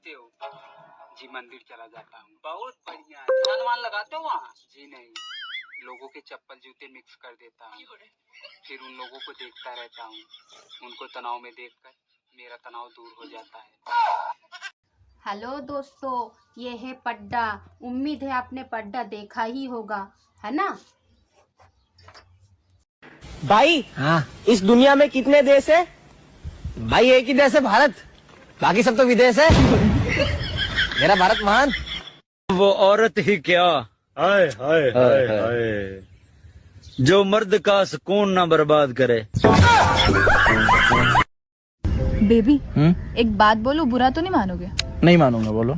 करते हो? जी मंदिर चला जाता हूँ। बहुत बढ़िया। ध्यान वान लगाते हो वहाँ? जी नहीं, लोगों के चप्पल जूते मिक्स कर देता हूँ, फिर उन लोगों को देखता रहता हूँ। उनको तनाव में देखकर मेरा तनाव दूर हो जाता है। हेलो दोस्तों, ये है पड्डा। उम्मीद है आपने पड्डा देखा ही होगा, है ना? भाई हाँ, इस दुनिया में कितने देश है? भाई एक ही देश है, भारत। बाकी सब तो विदेश है। मेरा भारत महान। वो औरत ही क्या, हाय हाय हाय हाय, जो मर्द का सुकून ना बर्बाद करे। बेबी एक बात बोलो, बुरा तो नहीं मानोगे? नहीं मानूंगा, बोलो।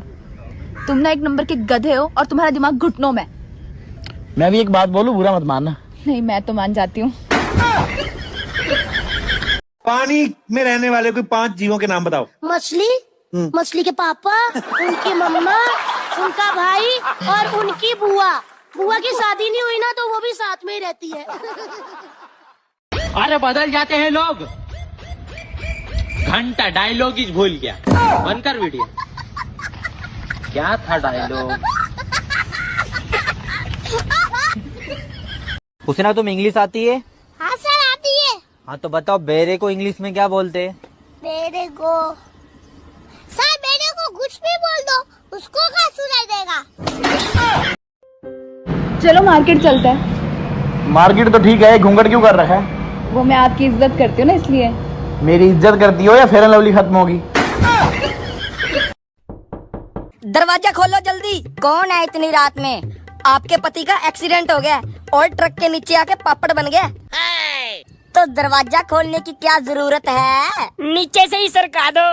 तुम ना एक नंबर के गधे हो और तुम्हारा दिमाग घुटनों में। मैं भी एक बात बोलूं, बुरा मत मानना। नहीं, मैं तो मान जाती हूँ। पानी में रहने वाले कोई 5 जीवों के नाम बताओ। मछली, मछली के पापा, उनकी मम्मा, उनका भाई और उनकी बुआ। बुआ की शादी नहीं हुई ना, तो वो भी साथ में ही रहती है। अरे बदल जाते हैं लोग। घंटा डायलॉग ही भूल गया। बंद कर वीडियो। क्या था डायलॉग? पूछना, तुम इंग्लिश आती है? हाँ सर, आती है। हाँ तो बताओ, बेरे को इंग्लिश में क्या बोलते हैं? बेरे को सर, बेरे को कुछ भी बोल दो, उसको क्या सुनाई देगा। चलो मार्केट चलते हैं। मार्केट तो ठीक है, घूंघट क्यों कर रखा है? वो मैं आपकी इज्जत करती हूँ ना, इसलिए। मेरी इज्जत करती हो या फेयर एंड लवली खत्म होगी? दरवाजा खोलो जल्दी। कौन है इतनी रात में? आपके पति का एक्सीडेंट हो गया और ट्रक के नीचे आके पापड़ बन गया। तो दरवाजा खोलने की क्या जरूरत है? नीचे से ही सरका दो।